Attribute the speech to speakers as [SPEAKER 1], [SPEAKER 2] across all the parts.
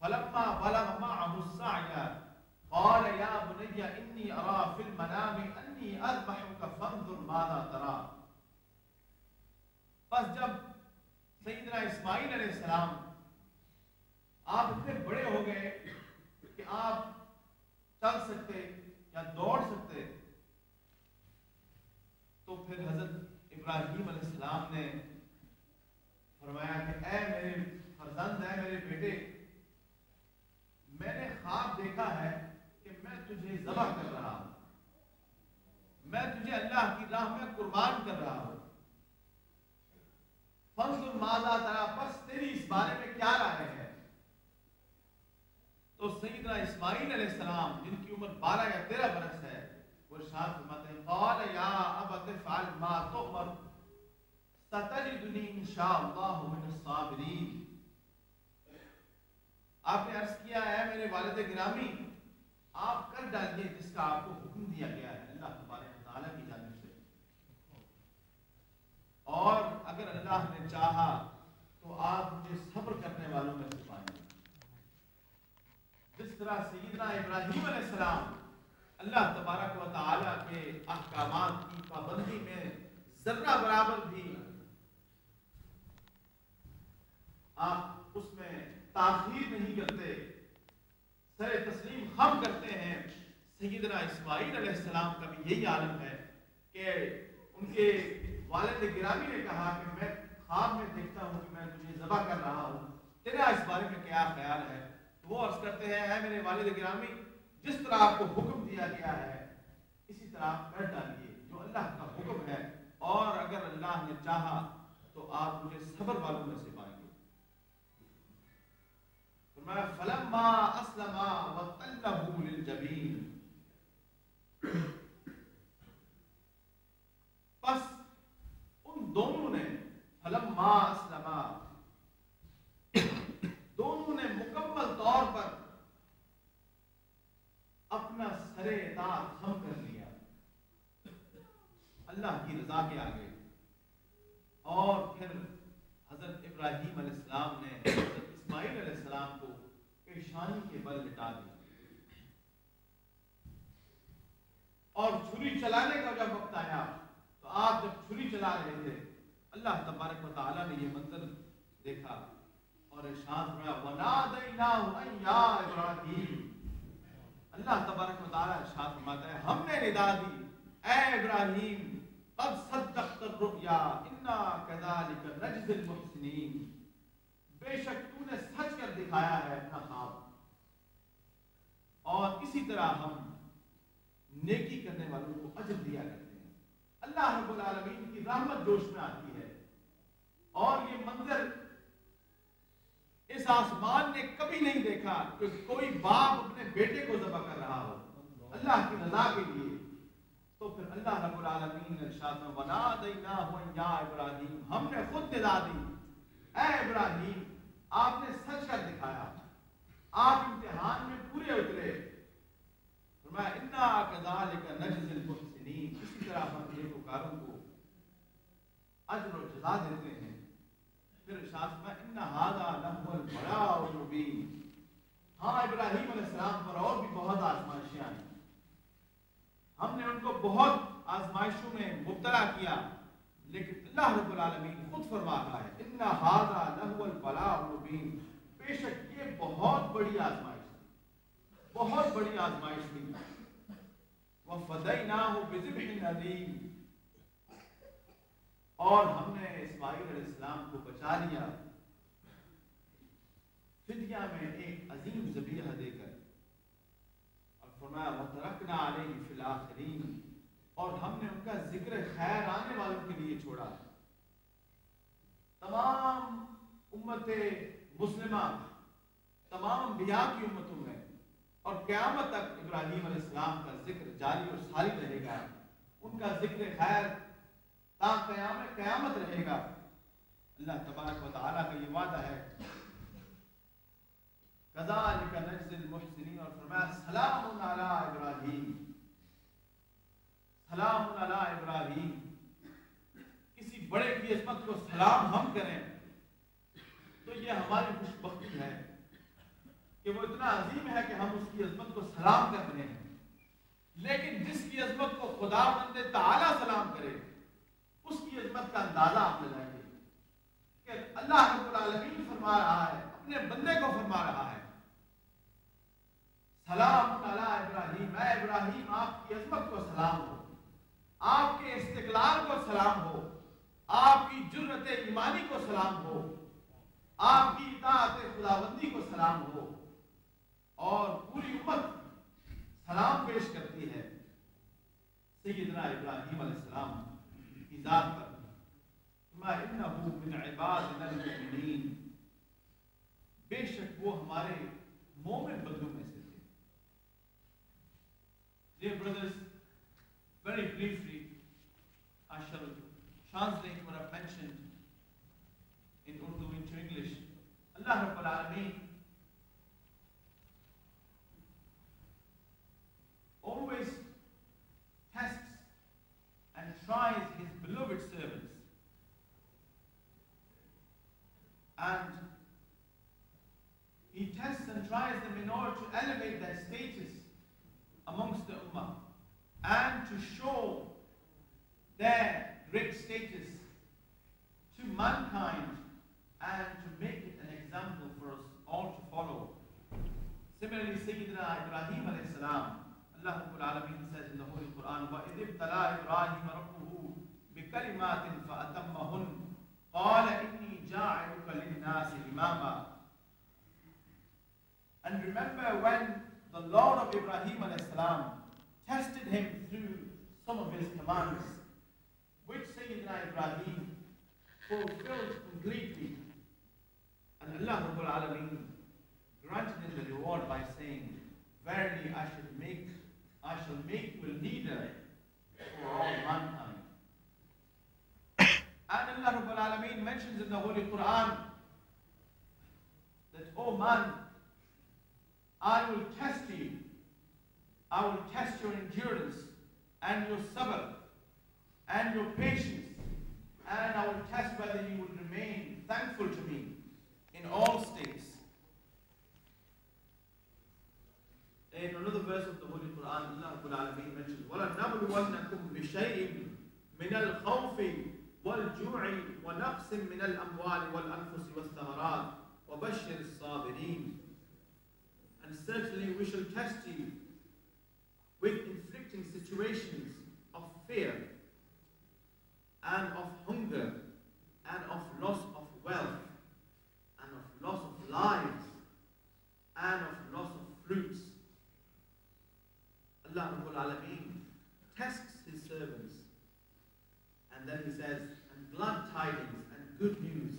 [SPEAKER 1] فلما بلغ معه السعي قال يا بني إني أرى في المنام أني أذبحك فانظر ماذا ترى. بس جب سیدنا اسماعیل علیہ السلام آپ اتنے بڑے ہو گئے کہ آپ چل سکتے یا دوڑ سکتے، تو پھر حضرت ابراہیم علیہ السلام نے فرمایا کہ اے میرے فرزند، اے میرے بیٹے، میں نے خواب دیکھا ہے کہ میں تجھے ذبح کر رہا ہوں، میں تجھے اللہ کی راہ میں قربان کر رہا ہوں. فانظر ماذا ترى، پس تیری اس بارے میں کیا رائے ہے؟ تو سیدنا اسماعیل علیہ السلام جن کی عمر 12 یا 13 برس ہے، وہ ارشاد فرماتے ہیں قال یا ابت افعل ما تؤمر ستجدنی ان شاء اللہ من الصابرین. آپ نے عرض کیا ہے میرے والد گرامی، آپ کر ڈالیے جس کا آپ کو حکم دیا گیا ہے اللہ تبارک و تعالیٰ کی جانب سے، اور اگر اللہ نے چاہا تو آپ مجھے صبر کرنے والوں میں سے پائیں گے. جس طرح سیدنا ابراہیم علیہ السلام اللہ تبارک و تعالیٰ کے احکامات کی پابندی میں ذرہ برابر بھی آپ اس میں تاخیر نہیں کرتے، سر تسلیم خم کرتے ہیں، سیدنا اسماعیل علیہ السلام کا بھی یہی عالم ہے کہ ان کے والد گرامی نے کہا کہ میں خواب میں دیکھتا ہوں کہ میں تجھے ذبح کر رہا ہوں، تیرا اس بارے میں کیا خیال ہے؟ تو وہ عرض کرتے ہیں اے میرے والد گرامی، جس طرح آپ کو حکم دیا گیا ہے اسی طرح آپ کر ڈالیے جو اللہ کا حکم ہے، اور اگر اللہ نے چاہا تو آپ مجھے صبر والوں میں سے پائیں گے. فرمایا فلما اسلما وتلہ للجبین، پس ان دونوں نے فلما اسلما، دونوں نے مکمل طور پر اپنا سر اطاعت خم کر لیا اللہ کی رضا کے آگے. اور پھر حضرت ابراہیم علیہ السلام نے حضرت اسماعیل علیہ السلام کو پیشانی کے بل لٹا دیا، اور چھری چلانے کا جب وقت آیا تو آپ جب چھری چلا رہے تھے اللہ تبارک و تعالیٰ نے یہ منظر دیکھا اور ارشاد ہوا وَنَادَيْنَاهُ أَن يَا إِبْرَاهِيمُ. اللہ تبارک و تعالیٰ ارشاد فرماتا ہے ہم نے ندا دی اے ابراہیم قد صدقت الرؤیا انا كذلك نجزي المحسنین، بے شک تو نے سچ کر دکھایا ہے اپنا خواب، اور اسی طرح ہم نیکی کرنے والوں کو اجر دیا کرتے ہیں. اللہ رب العالمین کی رحمت جوش میں آتی ہے، اور یہ منظر اس آسمان نے کبھی نہیں دیکھا کہ کوئی باپ اپنے بیٹے کو ذبح کر رہا ہو اللہ کی رضا کے لیے. تو پھر اللہ رب العالمین نے ارشاد میں وَنَادَيْنَاهُ يَا إِبْرَاهِيمُ، ہم نے خود ندا دی اے ابراہیم آپ نے سچ کر دکھایا، آپ امتحان میں پورے اترے. فرمایا إِنَّا كَذَلِكَ نَجْزِي الْمُحْسِنِينَ، اسی طرح ہم نیکوکاروں کو اجر و جزا دیتے ہیں. پھر ارشاد میں ان هذا لهو البلاء المبین. ہاں ابراہیم علیہ السلام پر اور بھی بہت آزمائشیں آئیں، ہم نے ان کو بہت آزمائشوں میں مبتلا کیا، لیکن اللہ رب العالمین خود فرما رہا ہے ان هذا لهو البلاء المبین، بے شک یہ بہت بڑی آزمائش تھی، بہت بڑی آزمائش تھی. وَفَدَيْنَاهُ بِذِبْحٍ عَظِيمٍ، اور ہم نے اسماعیل علیہ السلام کو بچا لیا فدیہ میں ایک عظیم ذبیحہ دے کر، اور فرمایا وَتَرَكْنَا عَلَيْهِ فِي الْآخِرِينَ، اور ہم نے ان کا ذکر خیر آنے والوں کے لیے چھوڑا. تمام امت مسلمہ، تمام انبیاء کی امتوں میں اور قیامت تک ابراہیم علیہ السلام کا ذکر جاری اور ساری رہے گا، ان کا ذکر خیر تا قیامت رہے گا. اللہ تبارک و تعالیٰ کا یہ وعدہ ہے كَذَلِكَ نَجْزِي الْمُحْسِنِينَ، اور فرمایا سلام علی ابراہیم، سلام علی ابراہیم. کسی بڑے کی عظمت کو سلام ہم کریں تو یہ ہماری خوش بختی ہے. कि वो इतना अजीम है कि हम उसकी अजमत को सलाम कर रहे हैं, लेकिन जिसकी अजमत को खुदावंद ताला सलाम करे उसकी अजमत का अंदाजा आप लगाएंगे कि अल्लाह रब्बुल आलमीन फरमा रहा है, अपने बंदे को फरमा रहा है, सलाम अला इब्राहिम, मैं इब्राहिम आपकी अजमत को सलाम हो, आपके इस्तिकलाल को सलाम हो, आपकी जुर्रत ईमानी को सलाम हो, आपकी इताअत खुदाबंदी को सलाम हो। और पूरी उम्मत सलाम पेश करती है सय्यदना इब्राहिम अलैहिस्सलाम की जात पर, मा इन्नहु मिन इबादिना अल-मुमिनीन, बेशक वो हमारे मोमिन बंदों में से थे। Dear brothers, very briefly I shall translate what I've mentioned in Urdu into English. Allah Rabbul Alameen always tests and tries his beloved servants, and he tests and tries them in order to elevate their status amongst the ummah and to show their great status to mankind and to make it an example for us all to follow. Similarly, Sayyidina Ibrahim alayhi salam, Allah Rabbul Alameen says in the Holy Quran, وَإِذِ ابْتَلَى إِبْرَاهِيمَ رَبُّهُ بِكَلِمَاتٍ فَأَتَمَّهُنَّ قَالَ إِنِّي جَاعِلُكَ لِلنَّاسِ إِمَامًا. And remember when the Lord of Ibrahim alayhi salam tested him through some of his commands, which Sayyidina Ibrahim fulfilled completely. And Allah Rabbul Alameen granted him the reward by saying, verily I shall make you a leader for all mankind. And Allah Rabbul Alameen mentions in the Holy Quran that, oh man, I will test you. I will test your endurance and your sabr and your patience, and I will test whether you will remain thankful to me in all states. In another verse of the Holy Quran, Allah Rabbul Alameen mentions, وَلَنَبْلُوَنَّكُمْ بِشَيْءٍ مِنَ الْخَوْفِ وَالْجُوعِ وَنَقْصٍ مِنَ الْأَمْوَالِ وَالْأَنفُسِ وَالثَّمَرَاتِ وَبَشِّرِ الصَّابِرِينَ. And certainly we shall test you with inflicting situations of fear and of hunger and of loss of wealth and of loss of lives and of loss of fruits. Allah Rabbul Alameen tests his servants, and then he says, and glad tidings and good news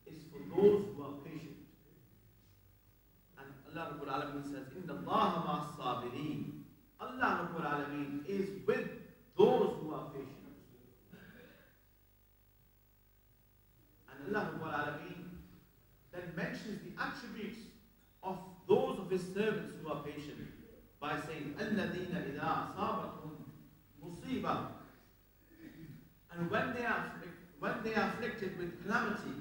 [SPEAKER 1] is for those who are patient. And Allah Rabbul Alameen says, Inna Allaha ma'as sabirin. Allah Rabbul Alameen is with those who are patient. And Allah Rabbul Alameen then mentions the attributes of those of his servants who are patient by saying, الَّذِينَ إِذَا أَصَابَتْهُمْ مُصِيبَةٌ. And when they are afflicted with calamity,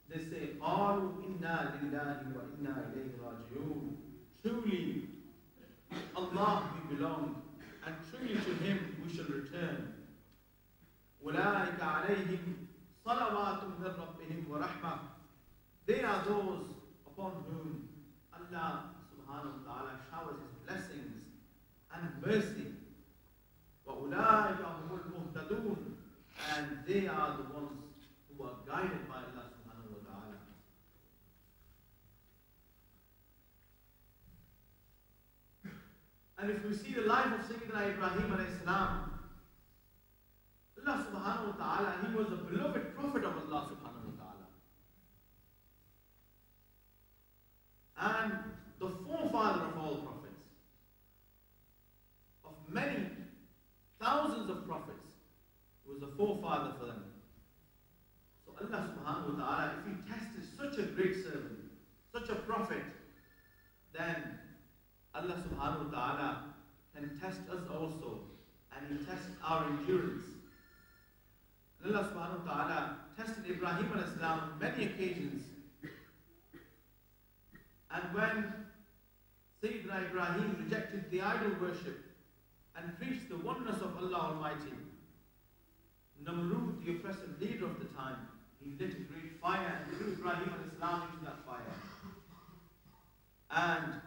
[SPEAKER 1] they say, قَالُوا إِنَّا لِلَّهِ وَإِنَّا إِلَيْهِ رَاجِعُونَ. Truly, Allah we belong, and truly to Him we shall return. أُولَٰئِكَ عَلَيْهِمْ صَلَوَاتٌ مِّن رَبِّهِمْ وَرَحْمَةٌ. They are those upon whom Allah subhanahu wa ta'ala showers His blessings and mercy. وَأُولَٰئِكَ هُمُ الْمُهْتَدُونَ. And they are the ones who are guided by Allah subhanahu wa ta'ala. And if we see the life of Sayyidina Ibrahim alayhi salam, Allah subhanahu wa ta'ala, he was a beloved prophet of Allah subhanahu wa ta'ala. And the forefather of all prophets, of many thousands of prophets, he was the forefather for them. So Allah subhanahu wa ta'ala, if he tested such a great servant, such a prophet, then Allah subhanahu wa ta'ala can test us also, and he tests our endurance. And Allah subhanahu wa ta'ala tested Ibrahim alayhi salam on many occasions when Sayyidina Ibrahim rejected the idol worship and preached the oneness of Allah Almighty, Namrud, the oppressive leader of the time, he lit a great fire and threw Ibrahim al-Islam into that fire. And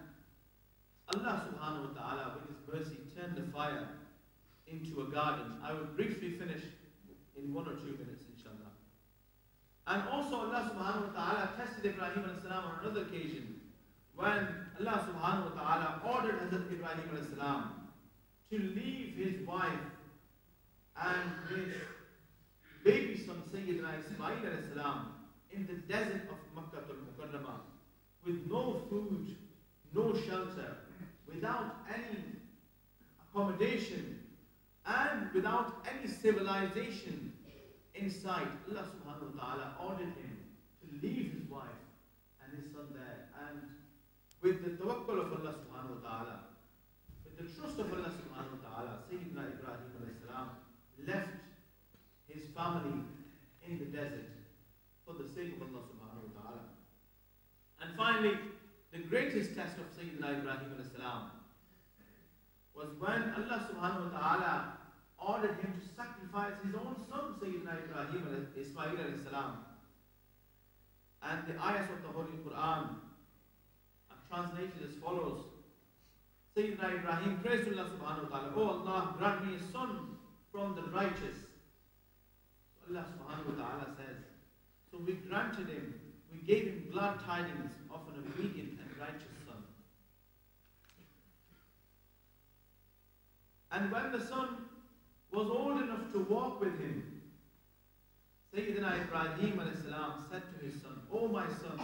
[SPEAKER 1] Allah subhanahu wa ta'ala, with His mercy, turned the fire into a garden. I will briefly finish in 1 or 2 minutes, inshallah. And also Allah subhanahu wa ta'ala tested Ibrahim al-Islam on another occasion, when Allah subhanahu wa ta'ala ordered Hazrat Ibrahim al-Islam to leave his wife and his baby son Sayyidina Ismail al-Islam in the desert of Makkah al-Mukarramah with no food, no shelter, without any accommodation and without any civilization in sight. Allah subhanahu wa ta'ala ordered him to leave his wife and his son there, and with the tawakkul of Allah subhanahu wa ta'ala, with the trust of Allah subhanahu wa ta'ala, Sayyidina Ibrahim al-Islam left his family in the desert for the sake of Allah subhanahu wa ta'ala. And finally, the greatest test of Sayyidina Ibrahim al-Islam was when Allah subhanahu wa ta'ala ordered him to sacrifice his own son, Sayyidina Ibrahim Ismail al-Islam. And the ayahs of the Holy Quran are translated as follows. Sayyidina Ibrahim prays to Allah subhanahu wa ta'ala, "Oh Allah, grant me a son from the righteous." So Allah subhanahu wa ta'ala says, so we granted him, we gave him glad tidings of an obedient and righteous son. And when the son was old enough to walk with him, Sayyidina Ibrahim al-Islam said to his son, "O my son,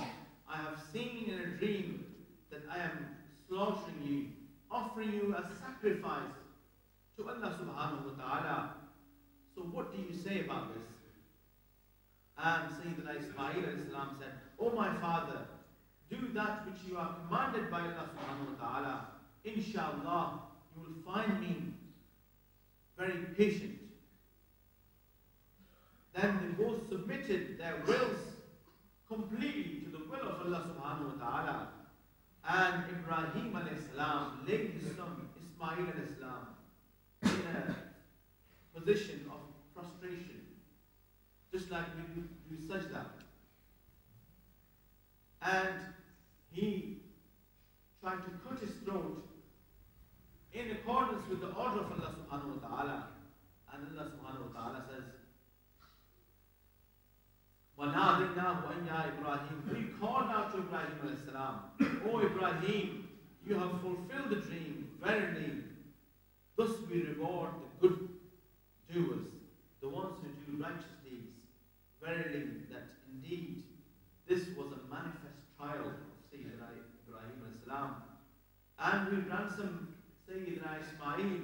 [SPEAKER 1] I have seen in a dream that I am slaughtering you, offering you as sacrifice to Allah subhanahu wa ta'ala. So what do you say about this?" And Sayyidina Ismail al-Islam said, "O my father, do that which you are commanded by Allah subhanahu wa ta'ala. Inshallah, you will find me very patient." Then they both submitted their wills completely to the will of Allah subhanahu wa ta'ala. And Ibrahim al-Islam laid his son Ismail al-Islam in a position of prostration, just like we do sajda. And he tried to cut his throat in accordance with the order of Allah subhanahu wa ta'ala. And Allah subhanahu wa ta'ala says, وَنَادَيْنَاهُ أَنْ يَا إِبْرَاهِيمُ. We called out to Ibrahim al-Islam, "O Ibrahim, you have fulfilled the dream. Verily, thus we reward the good doers, the ones who do righteous deeds. Verily, that indeed this was a manifest trial of Sayyidina Ibrahim al-Islam. And we ransomed Sayyidina Ismail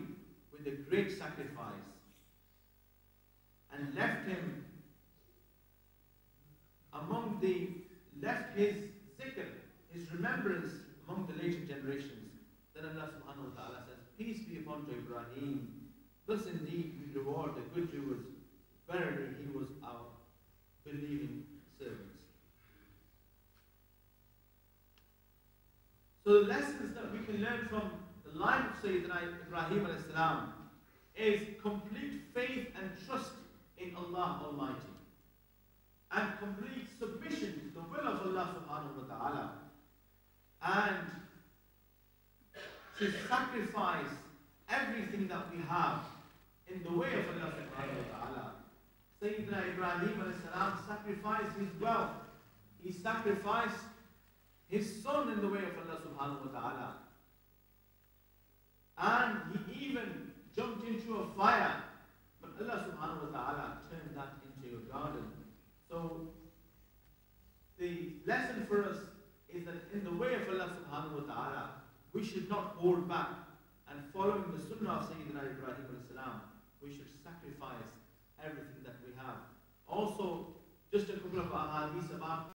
[SPEAKER 1] with a great sacrifice and left him left his zikr, his remembrance among the later generations." Then Allah subhanahu wa ta'ala says, "Peace be upon to Ibrahim. Thus indeed we reward the good doers. Verily he was our believing servants." So the lessons that we can learn from the life of Sayyidina Ibrahim al-Islam is complete faith and trust in Allah Almighty, and complete submission to the will of Allah subhanahu wa ta'ala, and to sacrifice everything that we have in the way of Allah subhanahu wa ta'ala. Sayyidina Ibrahim al-Salam sacrificed his wealth. He sacrificed his son in the way of Allah subhanahu wa ta'ala. And he even jumped into a fire, but Allah subhanahu wa ta'ala turned that into a garden. So the lesson for us is that in the way of Allah subhanahu wa ta'ala, we should not hold back, and following the sunnah of Sayyidina Ibrahim al-Salam, we should sacrifice everything that we have. Also, just a couple of ahadith about